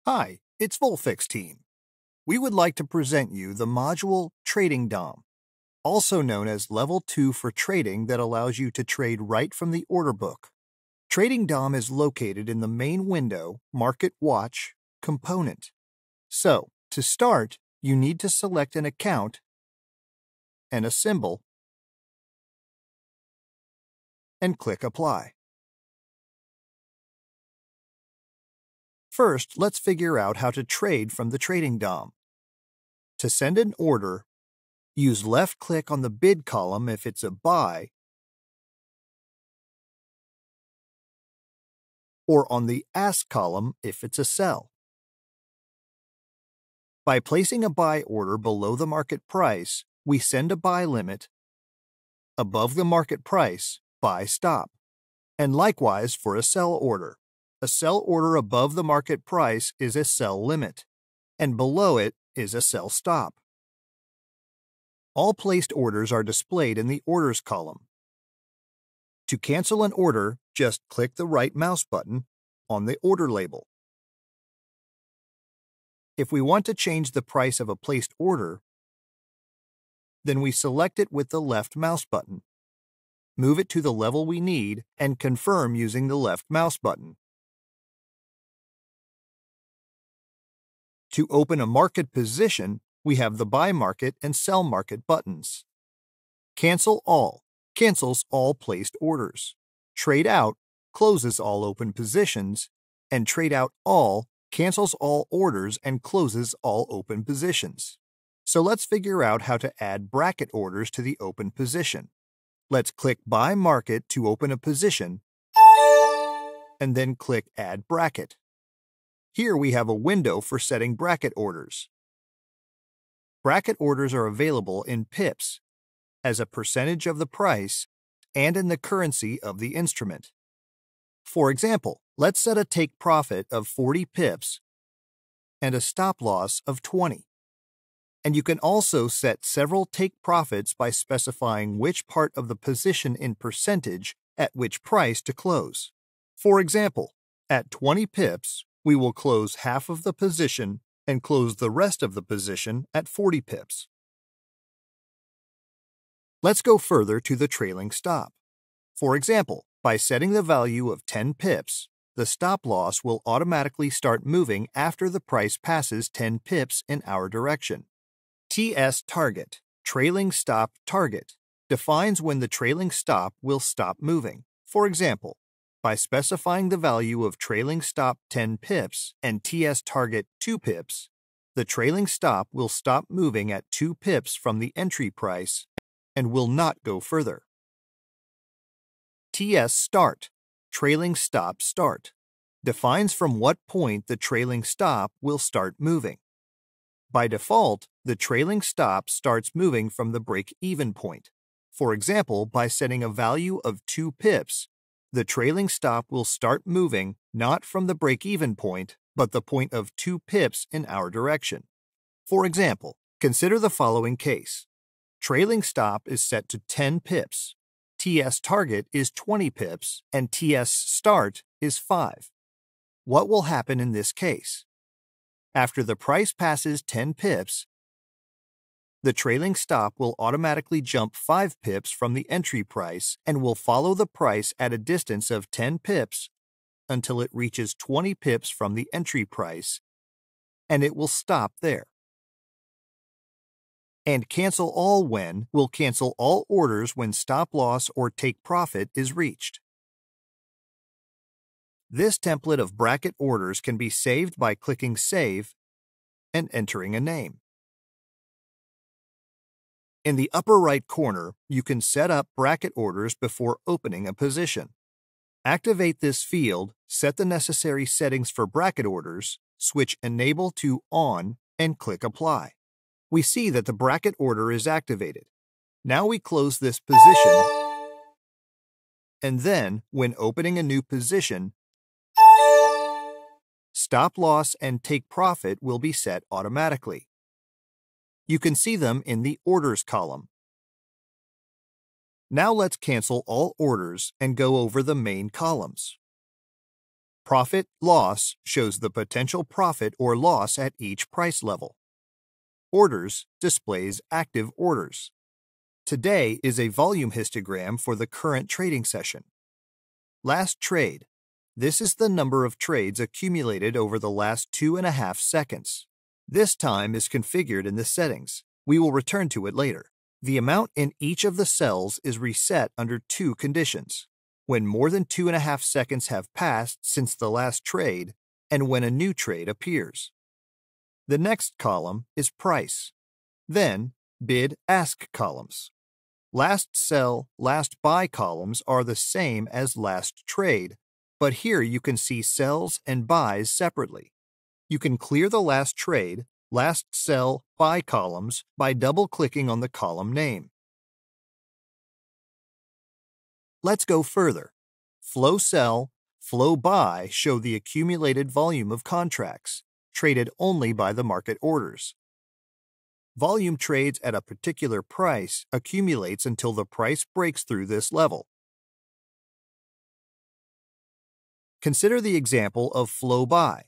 Hi, it's VOLFIX team. We would like to present you the module Trading DOM, also known as Level 2 for trading that allows you to trade right from the order book. Trading DOM is located in the main window Market Watch component. So, to start, you need to select an account and a symbol and click Apply. First, let's figure out how to trade from the Trading DOM. To send an order, use left-click on the bid column if it's a buy, or on the ask column if it's a sell. By placing a buy order below the market price, we send a buy limit. Above the market price, buy stop. And likewise for a sell order. A sell order above the market price is a sell limit, and below it is a sell stop. All placed orders are displayed in the Orders column. To cancel an order, just click the right mouse button on the order label. If we want to change the price of a placed order, then we select it with the left mouse button. Move it to the level we need and confirm using the left mouse button. To open a market position, we have the Buy Market and Sell Market buttons. Cancel All cancels all placed orders. Trade Out closes all open positions, and Trade Out All cancels all orders and closes all open positions. So let's figure out how to add bracket orders to the open position. Let's click Buy Market to open a position, and then click Add Bracket. Here we have a window for setting bracket orders. Bracket orders are available in pips, as a percentage of the price, and in the currency of the instrument. For example, let's set a take profit of 40 pips and a stop loss of 20. And you can also set several take profits by specifying which part of the position in percentage at which price to close. For example, at 20 pips, we will close half of the position and close the rest of the position at 40 pips. Let's go further to the trailing stop. For example, by setting the value of 10 pips, the stop loss will automatically start moving after the price passes 10 pips in our direction. TS Target, Trailing Stop Target, defines when the trailing stop will stop moving. For example, by specifying the value of trailing stop 10 pips and TS target 2 pips, the trailing stop will stop moving at 2 pips from the entry price and will not go further. TS Start, Trailing Stop Start, defines from what point the trailing stop will start moving. By default, the trailing stop starts moving from the break-even point. For example, by setting a value of 2 pips, the trailing stop will start moving not from the break-even point, but the point of 2 pips in our direction. For example, consider the following case. Trailing stop is set to 10 pips, TS target is 20 pips, and TS start is 5. What will happen in this case? After the price passes 10 pips, the trailing stop will automatically jump 5 pips from the entry price and will follow the price at a distance of 10 pips until it reaches 20 pips from the entry price, and it will stop there. And Cancel All When will cancel all orders when stop loss or take profit is reached. This template of bracket orders can be saved by clicking Save and entering a name. In the upper right corner, you can set up bracket orders before opening a position. Activate this field, set the necessary settings for bracket orders, switch Enable to On, and click Apply. We see that the bracket order is activated. Now we close this position, and then, when opening a new position, stop loss and take profit will be set automatically. You can see them in the Orders column. Now let's cancel all orders and go over the main columns. Profit/loss shows the potential profit or loss at each price level. Orders displays active orders. Today is a volume histogram for the current trading session. Last trade. This is the number of trades accumulated over the last 2.5 seconds. This time is configured in the settings. We will return to it later. The amount in each of the cells is reset under two conditions: when more than 2.5 seconds have passed since the last trade and when a new trade appears. The next column is price. Then, bid-ask columns. Last sell, last buy columns are the same as last trade, but here you can see sells and buys separately. You can clear the last trade, last sell, buy columns by double-clicking on the column name. Let's go further. Flow sell, flow buy show the accumulated volume of contracts, traded only by the market orders. Volume trades at a particular price accumulates until the price breaks through this level. Consider the example of flow buy.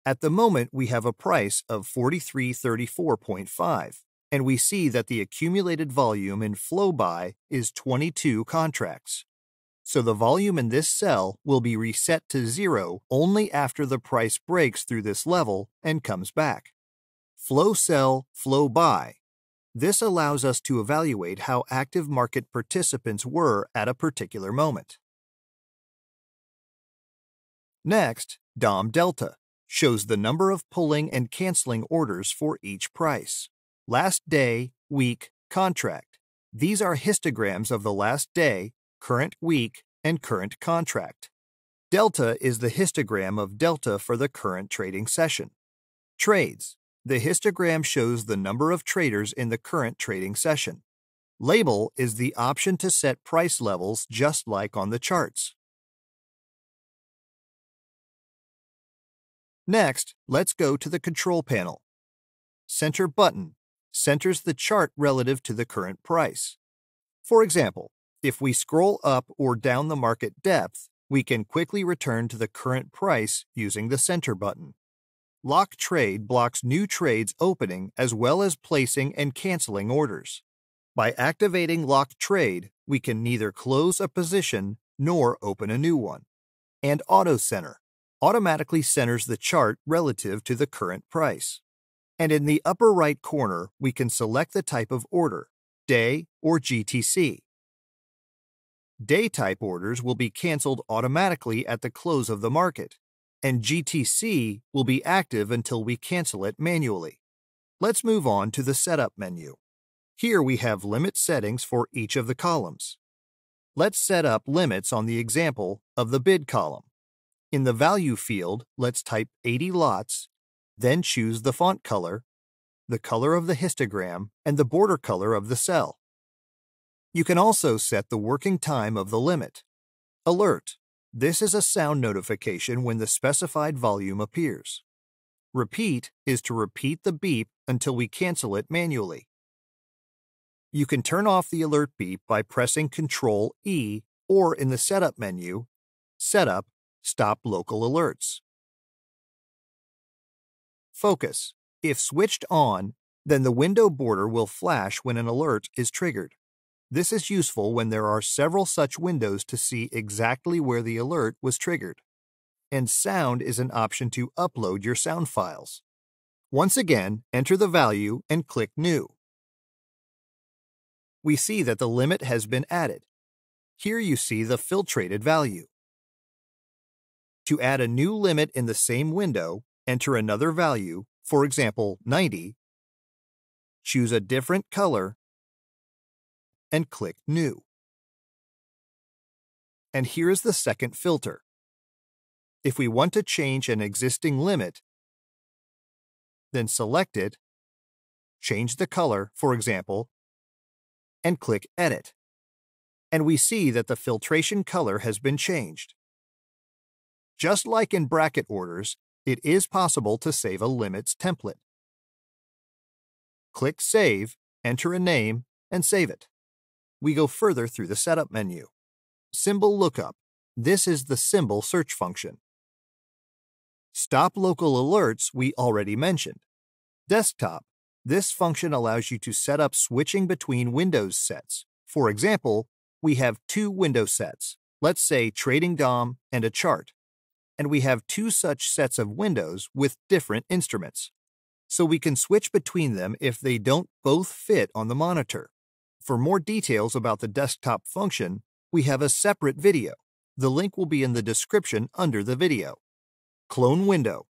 At the moment, we have a price of 43.34.5, and we see that the accumulated volume in flow buy is 22 contracts. So the volume in this cell will be reset to 0 only after the price breaks through this level and comes back. Flow sell, flow buy. This allows us to evaluate how active market participants were at a particular moment. Next, DOM delta shows the number of pulling and canceling orders for each price. Last day, week, contract. These are histograms of the last day, current week, and current contract. Delta is the histogram of delta for the current trading session. Trades. The histogram shows the number of traders in the current trading session. Label is the option to set price levels just like on the charts. Next, let's go to the control panel. Center button centers the chart relative to the current price. For example, if we scroll up or down the market depth, we can quickly return to the current price using the center button. Lock trade blocks new trades opening as well as placing and canceling orders. By activating lock trade, we can neither close a position nor open a new one. And auto center automatically centers the chart relative to the current price. And in the upper right corner, we can select the type of order, day or GTC. Day type orders will be canceled automatically at the close of the market, and GTC will be active until we cancel it manually. Let's move on to the Setup menu. Here we have limit settings for each of the columns. Let's set up limits on the example of the bid column. In the Value field, let's type 80 lots, then choose the font color, the color of the histogram, and the border color of the cell. You can also set the working time of the limit. Alert. This is a sound notification when the specified volume appears. Repeat is to repeat the beep until we cancel it manually. You can turn off the alert beep by pressing Ctrl-E or in the Setup menu, Setup, Stop Local Alerts. Focus. If switched on, then the window border will flash when an alert is triggered. This is useful when there are several such windows to see exactly where the alert was triggered. And sound is an option to upload your sound files. Once again, enter the value and click New. We see that the limit has been added. Here you see the filtrated value. To add a new limit in the same window, enter another value, for example 90, choose a different color, and click New. And here's the second filter. If we want to change an existing limit, then select it, change the color, for example, and click Edit. And we see that the filtration color has been changed. Just like in bracket orders, it is possible to save a limits template. Click Save, enter a name, and save it. We go further through the Setup menu. Symbol Lookup. This is the symbol search function. Stop local alerts we already mentioned. Desktop. This function allows you to set up switching between Windows sets. For example, we have two window sets, let's say Trading DOM and a chart, and we have two such sets of windows with different instruments. So we can switch between them if they don't both fit on the monitor. For more details about the desktop function, we have a separate video. The link will be in the description under the video. Clone window.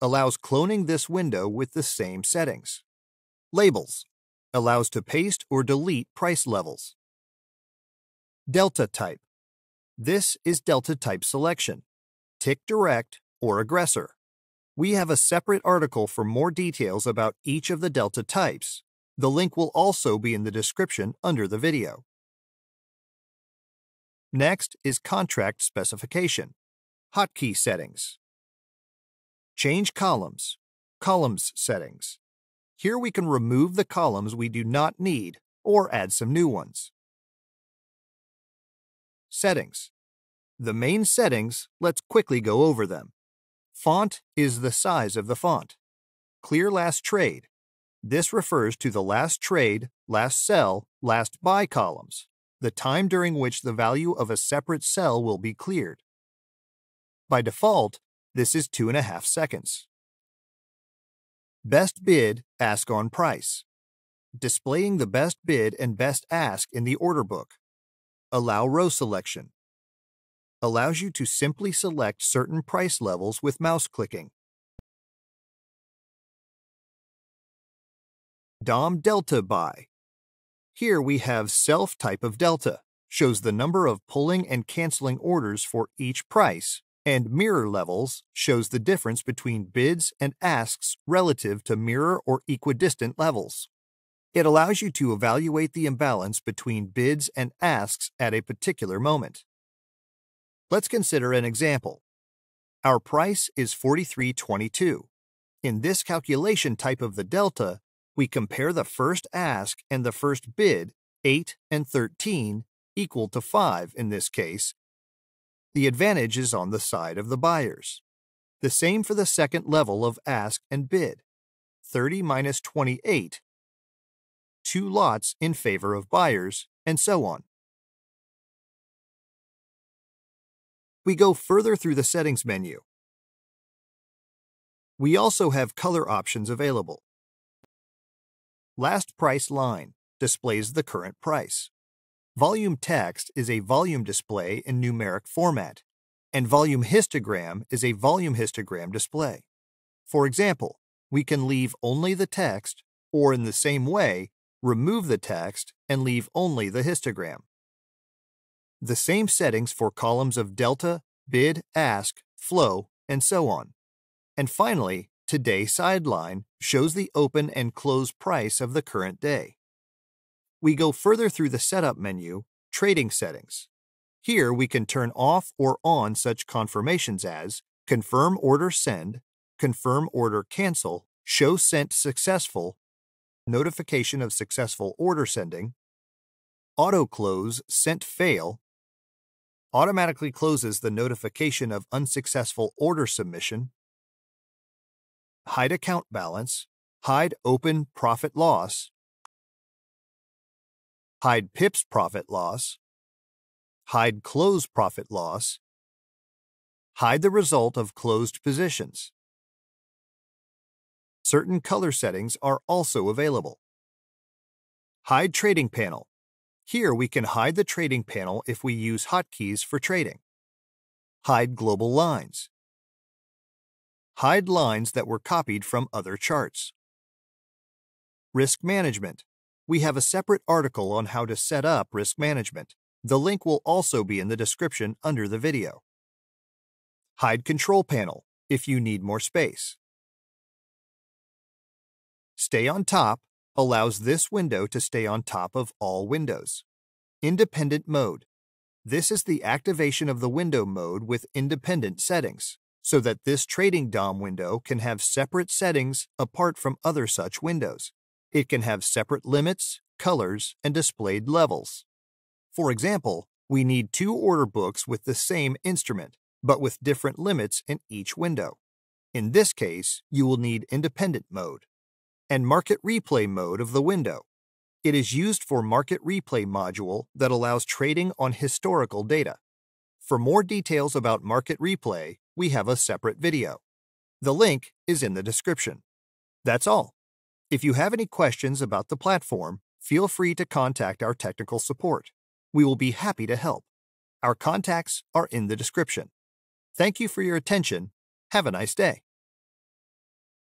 Allows cloning this window with the same settings. Labels. Allows to paste or delete price levels. Delta type. This is delta type selection. Tick direct or aggressor. We have a separate article for more details about each of the delta types. The link will also be in the description under the video. Next is contract specification. Hotkey settings. Change columns. Columns settings. Here we can remove the columns we do not need or add some new ones. Settings. The main settings, let's quickly go over them. Font is the size of the font. Clear last trade. This refers to the last trade, last sell, last buy columns, the time during which the value of a separate cell will be cleared. By default, this is 2.5 seconds. Best bid, ask on price. Displaying the best bid and best ask in the order book. Allow row selection. Allows you to simply select certain price levels with mouse clicking. DOM Delta Buy. Here we have self type of delta, shows the number of pulling and canceling orders for each price, and mirror levels shows the difference between bids and asks relative to mirror or equidistant levels. It allows you to evaluate the imbalance between bids and asks at a particular moment. Let's consider an example. Our price is $43.22. In this calculation type of the delta, we compare the first ask and the first bid, 8 and 13, equal to 5 in this case. The advantage is on the side of the buyers. The same for the second level of ask and bid, 30 minus 28, 2 lots in favor of buyers, and so on. We go further through the settings menu. We also have color options available. Last price line displays the current price. Volume text is a volume display in numeric format, and volume histogram is a volume histogram display. For example, we can leave only the text, or in the same way, remove the text and leave only the histogram. The same settings for columns of delta, bid, ask, flow, and so on. And finally, Today sideline shows the open and close price of the current day. We go further through the setup menu, Trading Settings. Here we can turn off or on such confirmations as Confirm Order Send, Confirm Order Cancel, Show Sent Successful, Notification of Successful Order Sending, Auto Close Sent Fail, automatically closes the notification of unsuccessful order submission, Hide Account Balance, Hide Open Profit Loss, Hide Pips Profit Loss, Hide Close Profit Loss, Hide the result of closed positions. Certain color settings are also available. Hide Trading Panel. Here we can hide the trading panel if we use hotkeys for trading. Hide Global Lines. Hide lines that were copied from other charts. Risk Management. We have a separate article on how to set up risk management. The link will also be in the description under the video. Hide Control Panel if you need more space. Stay on Top allows this window to stay on top of all windows. Independent Mode. This is the activation of the window mode with independent settings, so that this trading DOM window can have separate settings apart from other such windows. It can have separate limits, colors, and displayed levels. For example, we need two order books with the same instrument, but with different limits in each window. In this case, you will need independent mode and market replay mode of the window. It is used for market replay module that allows trading on historical data. For more details about market replay, we have a separate video. The link is in the description. That's all. If you have any questions about the platform, feel free to contact our technical support. We will be happy to help. Our contacts are in the description. Thank you for your attention. Have a nice day.